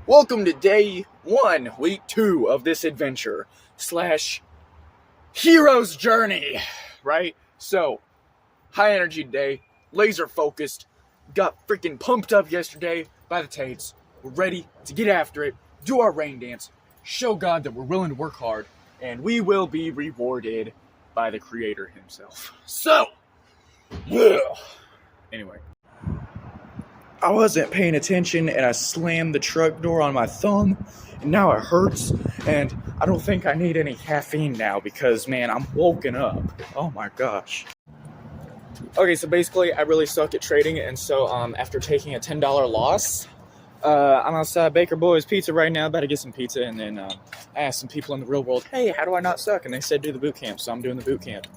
Welcome to day 1, week 2 of this adventure slash hero's journey, right? So, high energy today, laser focused, got freaking pumped up yesterday by the Tates. We're ready to get after it, do our rain dance, show God that we're willing to work hard, and we will be rewarded by the Creator himself. So, anyway. I wasn't paying attention and I slammed the truck door on my thumb and now it hurts and I don't think I need any caffeine now because, man, I'm woken up. Oh my gosh. Okay, so basically I really suck at trading, and so after taking a $10 loss, I'm outside Baker Boys Pizza right now, about to get some pizza, and then I asked some people in the real world, hey, how do I not suck? And they said do the boot camp, so I'm doing the boot camp.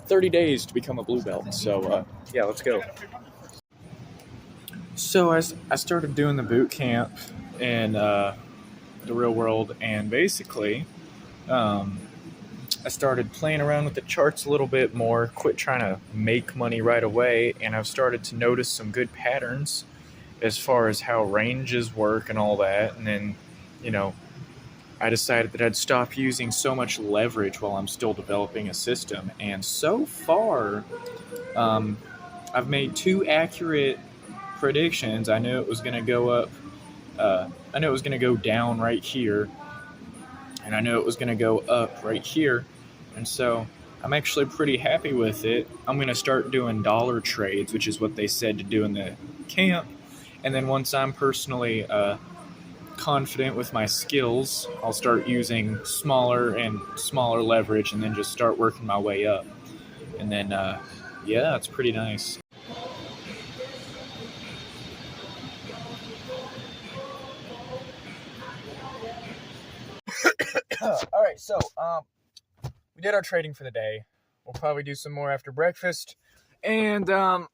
30 days to become a blue belt, so yeah, let's go. So I started doing the boot camp in the real world, and basically I started playing around with the charts a little bit more, quit trying to make money right away, and I've started to notice some good patterns as far as how ranges work and all that. And then, I decided that I'd stop using so much leverage while I'm still developing a system. And so far, I've made 2 accurate predictions. I knew it was going to go up. I knew it was going to go down right here, and I knew it was going to go up right here. And so I'm actually pretty happy with it. I'm going to start doing dollar trades, which is what they said to do in the camp. And then once I'm personally confident with my skills, I'll start using smaller and smaller leverage, and then just start working my way up. And then, yeah, it's pretty nice. Alright, so we did our trading for the day. We'll probably do some more after breakfast. And now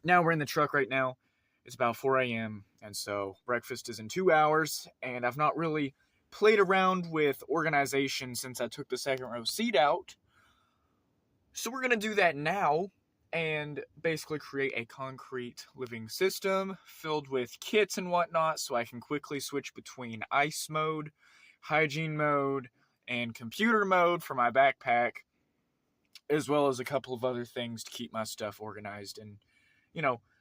we're in the truck right now. It's about 4 a.m. and so breakfast is in 2 hours, and I've not really played around with organization since I took the second row seat out. So we're going to do that now and basically create a concrete living system filled with kits and whatnot so I can quickly switch between ice mode, hygiene mode, and computer mode for my backpack, as well as a couple of other things to keep my stuff organized and,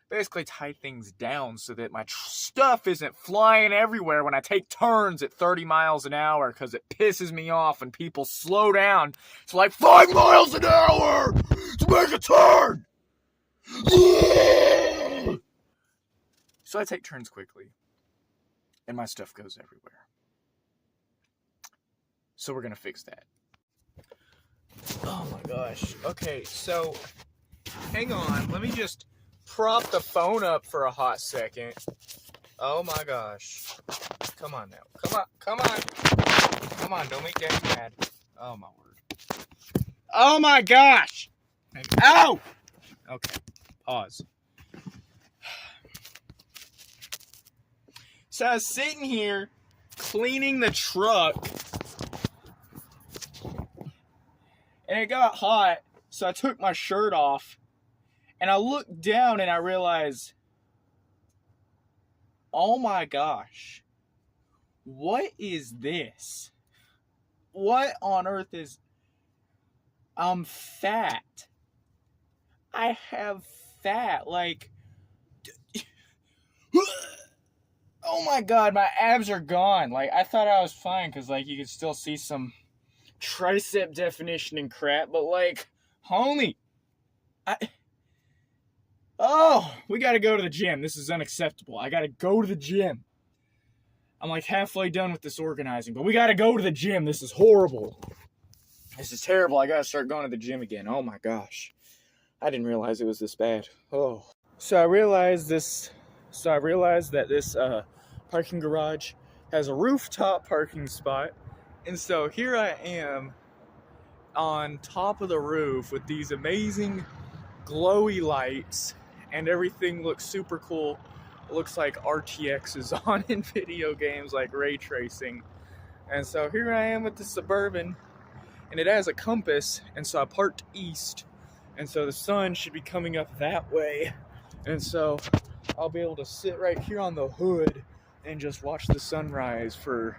basically tie things down so that my stuff isn't flying everywhere when I take turns at 30 miles an hour, because it pisses me off when people slow down to like 5 miles an hour to make a turn. So I take turns quickly and my stuff goes everywhere. So we're going to fix that. Oh my gosh. Okay, so hang on. Let me just prop the phone up for a hot second. Oh my gosh. Come on now. Come on. Don't make Daddy mad. Oh my word. Oh my gosh. Ow! Okay. Pause. So I was sitting here cleaning the truck, and it got hot, so I took my shirt off, and I looked down and I realized, oh my gosh, what is this? What on earth is... I'm fat. I have fat, like... Oh my god, my abs are gone. Like, I thought I was fine, because, like, you could still see some tricep definition and crap, but, like, homie, we gotta go to the gym. This is unacceptable. I gotta go to the gym. I'm like halfway done with this organizing, but we gotta go to the gym. This is horrible. This is terrible. I gotta start going to the gym again. Oh my gosh. I didn't realize it was this bad. Oh. So I realized that this parking garage has a rooftop parking spot. And so here I am on top of the roof with these amazing glowy lights, and everything looks super cool. It looks like RTX is on in video games, like ray tracing. And so here I am with the Suburban, and it has a compass, and so I parked east, and so the sun should be coming up that way. And so I'll be able to sit right here on the hood and just watch the sunrise for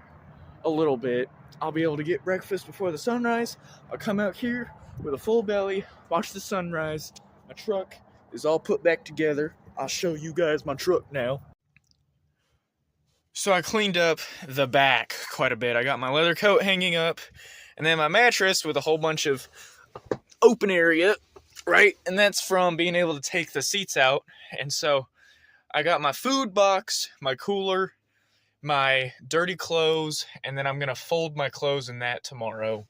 a little bit. I'll be able to get breakfast before the sunrise. I'll come out here with a full belly, watch the sunrise. My truck is all put back together. I'll show you guys my truck now. So I cleaned up the back quite a bit. I got my leather coat hanging up, and then my mattress with a whole bunch of open area, right? And that's from being able to take the seats out. And so I got my food box, my cooler, my dirty clothes, and then I'm gonna fold my clothes in that tomorrow.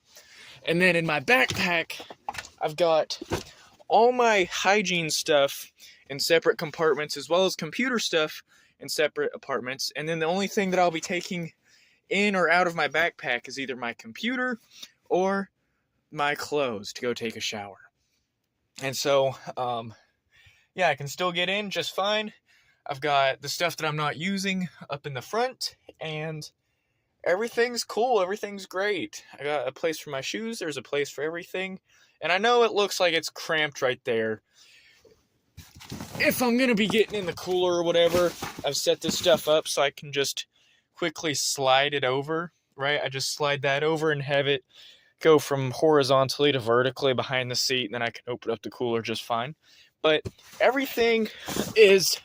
And then in my backpack, I've got all my hygiene stuff in separate compartments, as well as computer stuff in separate apartments. And then the only thing that I'll be taking in or out of my backpack is either my computer or my clothes to go take a shower. And so, yeah, I can still get in just fine. I've got the stuff that I'm not using up in the front, and everything's cool. Everything's great. I got a place for my shoes. There's a place for everything. And I know it looks like it's cramped right there. If I'm going to be getting in the cooler or whatever, I've set this stuff up so I can just quickly slide it over, right? I just slide that over and have it go from horizontally to vertically behind the seat, and then I can open up the cooler just fine. But everything is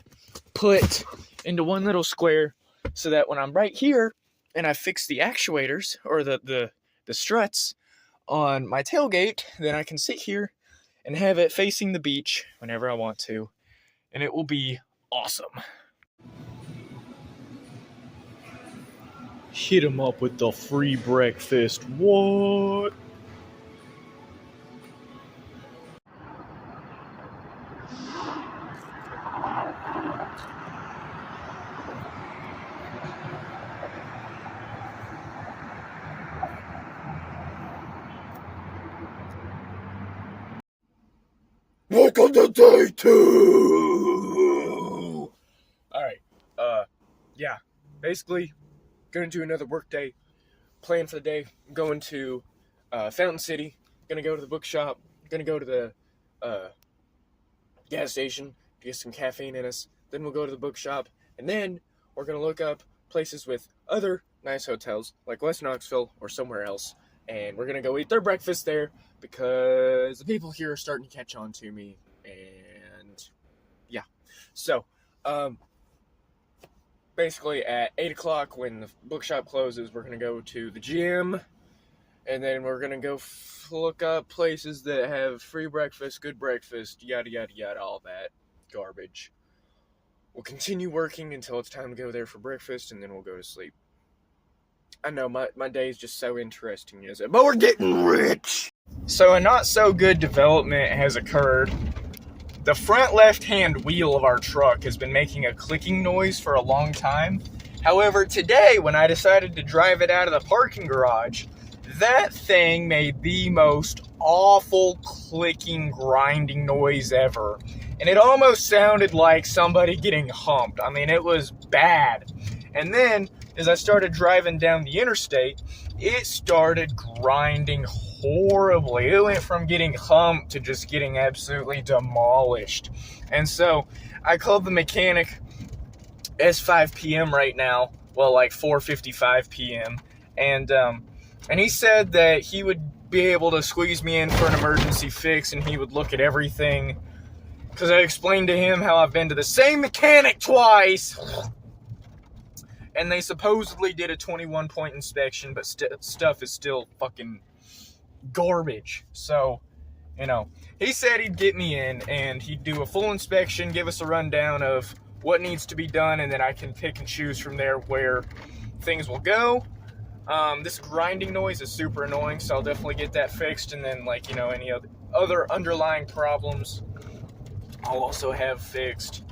put into one little square so that when I'm right here and I fix the actuators or the struts on my tailgate, then I can sit here and have it facing the beach whenever I want to, and it will be awesome. Hit him up with the free breakfast. What? Welcome to day 2! Alright, yeah. Basically, gonna do another work day. Plan for the day. I'm going to Fountain City. Gonna go to the bookshop. Gonna go to the gas station to get some caffeine in us. Then we'll go to the bookshop. And then we're gonna look up places with other nice hotels, like West Knoxville or somewhere else. And we're gonna go eat their breakfast there, because the people here are starting to catch on to me, and yeah. So, basically at 8 o'clock when the bookshop closes, we're gonna go to the gym, and then we're gonna go look up places that have free breakfast, good breakfast, yada yada yada, all that garbage. We'll continue working until it's time to go there for breakfast, and then we'll go to sleep. I know, my day is just so interesting, is it? But we're getting rich! So a not so good development has occurred. The front left-hand wheel of our truck has been making a clicking noise for a long time. However, today, when I decided to drive it out of the parking garage, that thing made the most awful clicking, grinding noise ever. And it almost sounded like somebody getting humped. I mean, it was bad. And then, as I started driving down the interstate, it started grinding horribly. It went from getting humped to just getting absolutely demolished. And so I called the mechanic. It's 5 p.m. right now. Well, like 4:55 p.m. And he said that he would be able to squeeze me in for an emergency fix, and he would look at everything. Because I explained to him how I've been to the same mechanic twice. And they supposedly did a 21-point inspection, but stuff is still fucking garbage. So, you know, he said he'd get me in, and he'd do a full inspection, give us a rundown of what needs to be done, and then I can pick and choose from there where things will go. This grinding noise is super annoying, so I'll definitely get that fixed, and then, like, you know, any other underlying problems I'll also have fixed.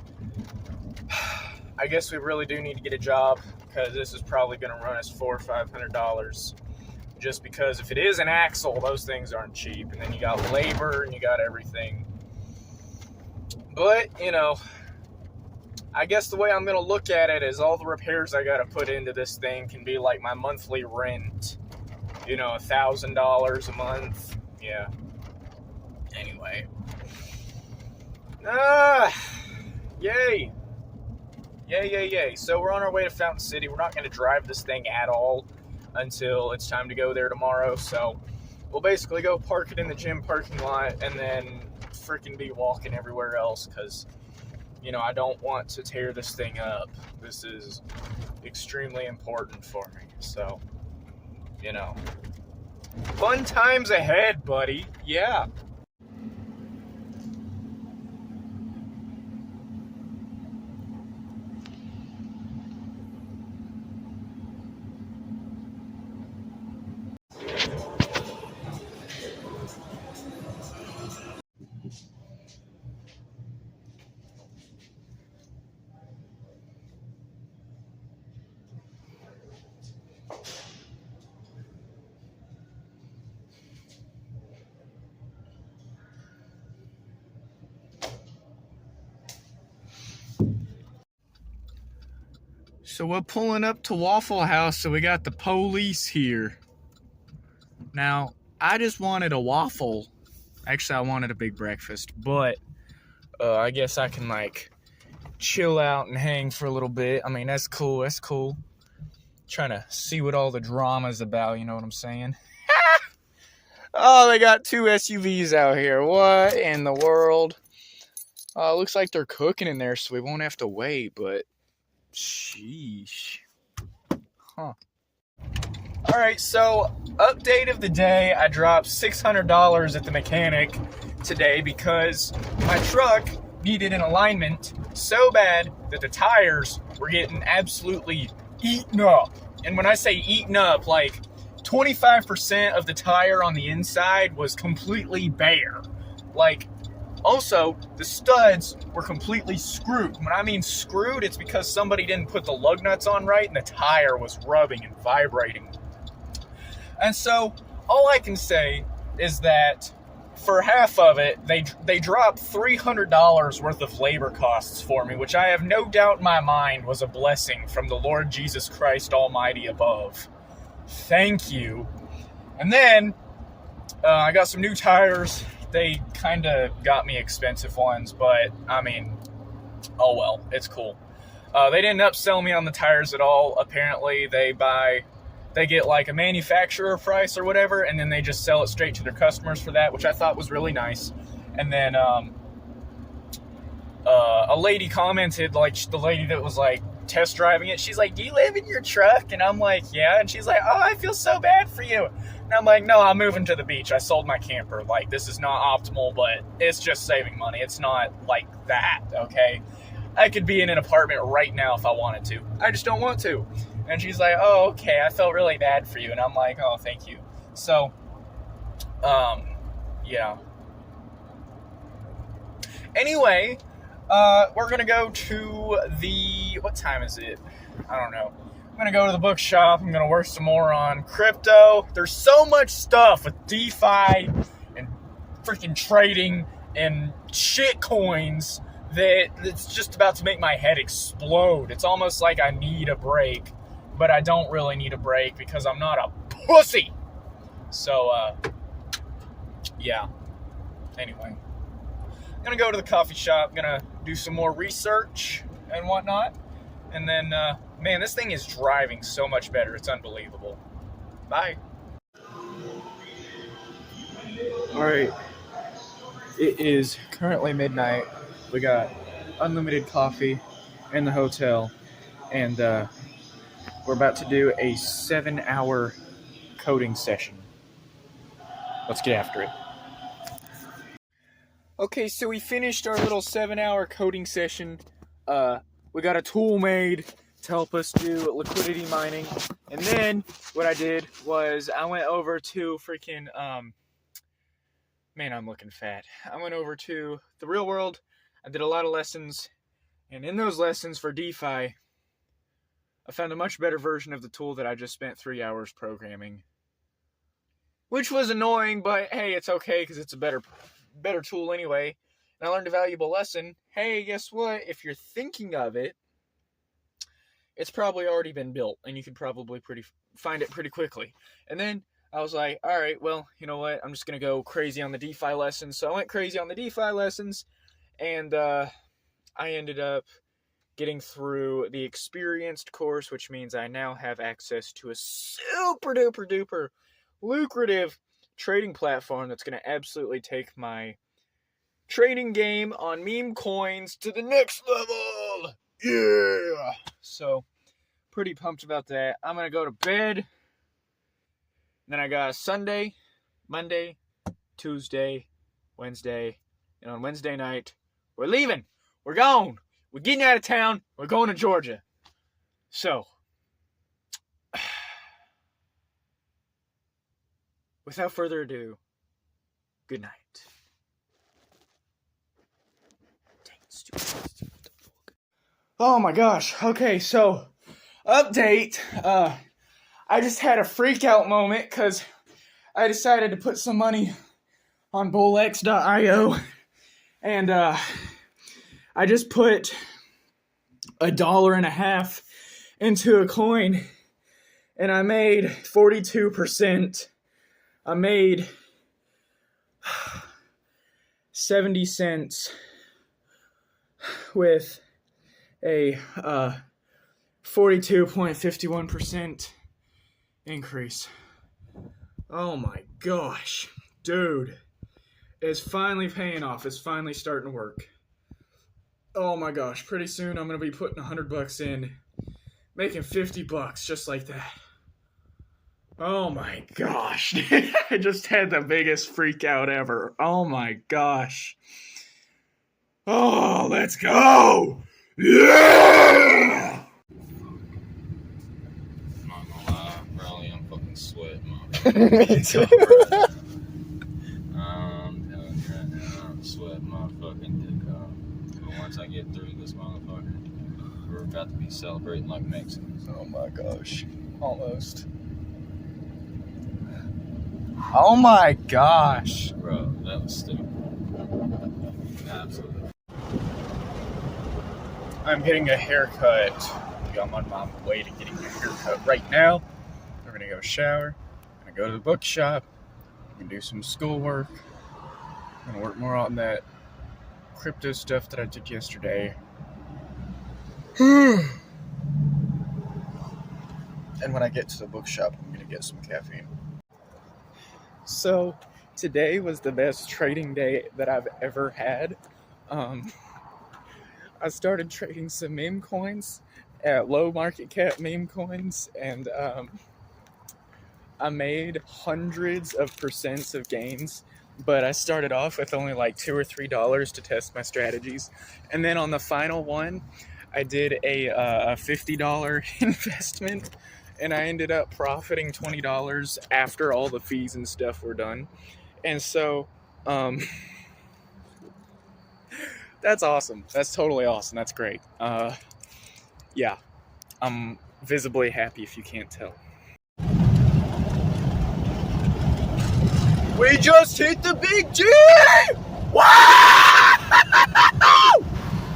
I guess we really do need to get a job, because this is probably going to run us $400 or $500. Just because if it is an axle, those things aren't cheap. And then you got labor and you got everything. But, you know, I guess the way I'm going to look at it is all the repairs I got to put into this thing can be like my monthly rent. You know, $1,000 a month. Yeah. Anyway. Yay. Yay. So we're on our way to Fountain City. We're not going to drive this thing at all until it's time to go there tomorrow. So we'll basically go park it in the gym parking lot and then freaking be walking everywhere else because, I don't want to tear this thing up. This is extremely important for me. So, fun times ahead, buddy. Yeah. So we're pulling up to Waffle House, so we got the police here. Now, I just wanted a waffle. Actually, I wanted a big breakfast, but I guess I can, chill out and hang for a little bit. I mean, that's cool. Trying to see what all the drama's about, you know what I'm saying? Oh, they got 2 SUVs out here. What in the world? Looks like they're cooking in there, so we won't have to wait, but sheesh. Huh. Alright, so update of the day. I dropped $600 at the mechanic today because my truck needed an alignment so bad that the tires were getting absolutely eaten up. And when I say eaten up, 25% of the tire on the inside was completely bare. Also, the studs were completely screwed. When I mean screwed, it's because somebody didn't put the lug nuts on right and the tire was rubbing and vibrating. And so, all I can say is that for half of it, they dropped $300 worth of labor costs for me, which I have no doubt in my mind was a blessing from the Lord Jesus Christ Almighty above. Thank you. And then, I got some new tires. They kind of got me expensive ones, but, oh well, it's cool. They didn't upsell me on the tires at all. Apparently, they get a manufacturer price or whatever, and then they just sell it straight to their customers for that, which I thought was really nice. And then a lady commented, the lady that was test driving it, she's like, "Do you live in your truck?" And I'm like, "Yeah." And she's like, "Oh, I feel so bad for you." And I'm like, "No, I'm moving to the beach. I sold my camper. This is not optimal, but it's just saving money. It's not like that, okay? I could be in an apartment right now if I wanted to. I just don't want to." And she's like, "Oh, okay, I felt really bad for you." And I'm like, "Oh, thank you." So, yeah. Anyway, we're gonna go to what time is it? I don't know. I'm gonna go to the bookshop. I'm gonna work some more on crypto. There's so much stuff with DeFi and freaking trading and shit coins that it's just about to make my head explode. It's almost like I need a break, but I don't really need a break because I'm not a pussy. So, yeah. Anyway, I'm gonna go to the coffee shop. Gonna do some more research and whatnot. And then, man, this thing is driving so much better. It's unbelievable. Bye. Alright. It is currently midnight. We got unlimited coffee in the hotel. And we're about to do a 7-hour coding session. Let's get after it. Okay, so we finished our little 7-hour coding session. We got a tool made to help us do liquidity mining. And then what I did was I went over to freaking, man, I'm looking fat. I went over to the real world. I did a lot of lessons. And in those lessons for DeFi, I found a much better version of the tool that I just spent 3 hours programming. Which was annoying, but hey, it's okay because it's a better tool anyway. And I learned a valuable lesson. Hey, guess what? If you're thinking of it, it's probably already been built, and you can probably find it pretty quickly. And then I was like, all right, well, you know what? I'm just going to go crazy on the DeFi lessons. So I went crazy on the DeFi lessons, and I ended up getting through the experienced course, which means I now have access to a super duper duper lucrative trading platform that's going to absolutely take my trading game on meme coins to the next level. Yeah. So, pretty pumped about that. I'm going to go to bed. Then I got Sunday, Monday, Tuesday, Wednesday, and on Wednesday night, we're leaving. We're going. We're getting out of town. We're going to Georgia. So, without further ado, good night. Oh my gosh. Okay, so, update. I just had a freak out moment because I decided to put some money on bullx.io, and I just put $1.50 into a coin, and I made 42%. I made 70 cents with a 42.51% increase. Oh my gosh, dude. It's finally paying off. It's finally starting to work. Oh my gosh, pretty soon I'm going to be putting $100 in, making $50 just like that. Oh my gosh. I just had the biggest freak out ever. Oh my gosh. Oh, let's go. Yeah! I'm not gonna lie, Riley, I'm fucking sweating, motherfucker. I'm telling you right now, I'm sweating my fucking dick off. But once I get through this motherfucker, we're about to be celebrating like Mexicans. Oh my gosh. Almost. Oh my gosh. Bro, that was stupid. Absolutely. I'm getting a haircut. I'm on my way to getting a haircut right now. We're gonna go shower. I'm gonna go to the bookshop. I'm gonna do some schoolwork. I'm gonna work more on that crypto stuff that I did yesterday. And when I get to the bookshop, I'm gonna get some caffeine. So today was the best trading day that I've ever had. I started trading some meme coins at low market cap meme coins, and I made hundreds of percents of gains, but I started off with only like $2 or $3 to test my strategies. And then on the final one, I did a $50 investment, and I ended up profiting $20 after all the fees and stuff were done. And so, that's awesome. That's totally awesome. That's great. Yeah, I'm visibly happy if you can't tell. We just hit the big G! Wow!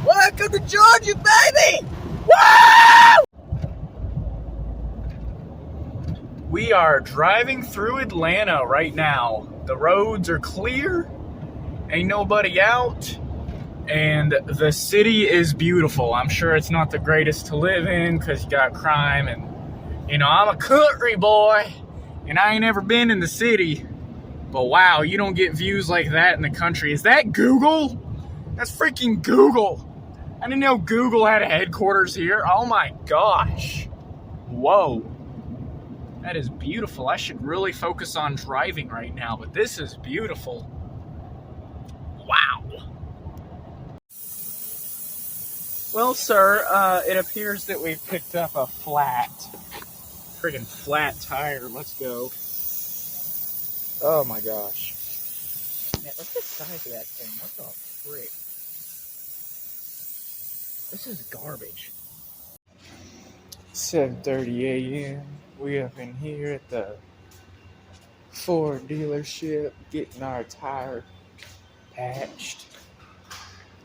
Welcome to Georgia, baby! Wow! We are driving through Atlanta right now. The roads are clear, ain't nobody out, and the city is beautiful. I'm sure it's not the greatest to live in because you got crime, and I'm a country boy and I ain't ever been in the city, but wow, you don't get views like that in the country. Is that Google? That's freaking Google. I didn't know Google had a headquarters here. Oh my gosh. Whoa. That is beautiful. I should really focus on driving right now, but this is beautiful. Wow. Well, sir, it appears that we've picked up a friggin' flat tire. Let's go. Oh my gosh. Man, look at the size of that thing. What the frick? This is garbage. 7:30 a.m. We up in here at the Ford dealership getting our tire patched.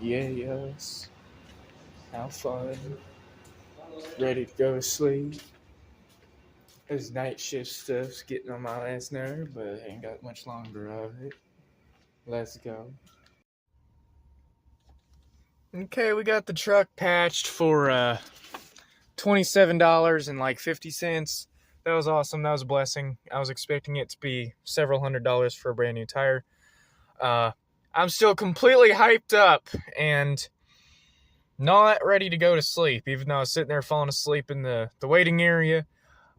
Yes. How fun. Ready to go to sleep. This night shift stuff's getting on my last nerve, but I ain't got much longer of it. Let's go. Okay, we got the truck patched for $27 and like 50 cents. That was awesome. That was a blessing. I was expecting it to be several $100s for a brand new tire. I'm still completely hyped up and not ready to go to sleep, even though I was sitting there falling asleep in the waiting area.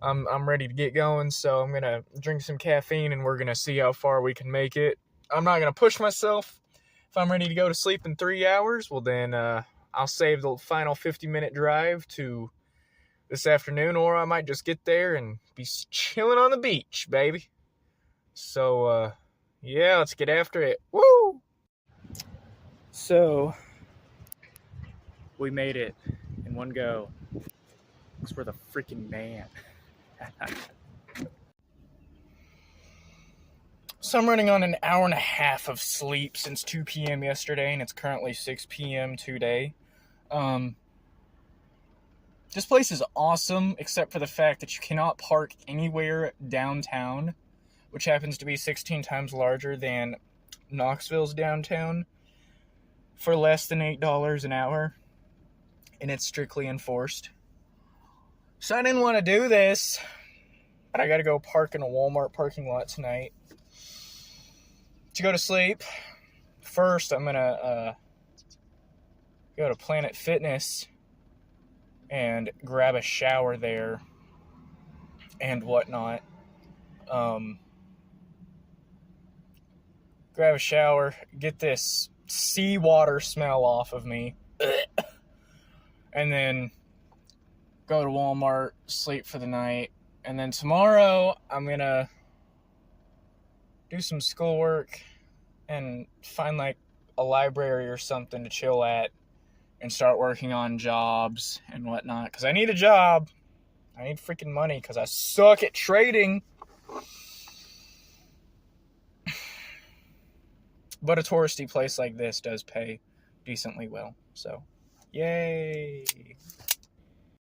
I'm ready to get going, so I'm gonna drink some caffeine and we're gonna see how far we can make it. I'm not gonna push myself. If I'm ready to go to sleep in 3 hours, well then I'll save the final 50-minute drive to this afternoon, or I might just get there and be chilling on the beach, baby. So yeah, let's get after it. Woo! So we made it in one go. Because we're the freaking man. So I'm running on an hour and a half of sleep since 2 p.m. yesterday, and it's currently 6 p.m. today. This place is awesome, except for the fact that you cannot park anywhere downtown, which happens to be 16 times larger than Knoxville's downtown, for less than $8 an hour, and it's strictly enforced. So I didn't want to do this, but I gotta go park in a Walmart parking lot tonight to go to sleep. First, I'm gonna go to Planet Fitness and grab a shower there and whatnot. Grab a shower, get this seawater smell off of me, and then go to Walmart, sleep for the night, and then tomorrow I'm gonna do some schoolwork and find like a library or something to chill at and start working on jobs and whatnot, because I need a job. I need freaking money because I suck at trading. But a touristy place like this does pay decently well, so yay.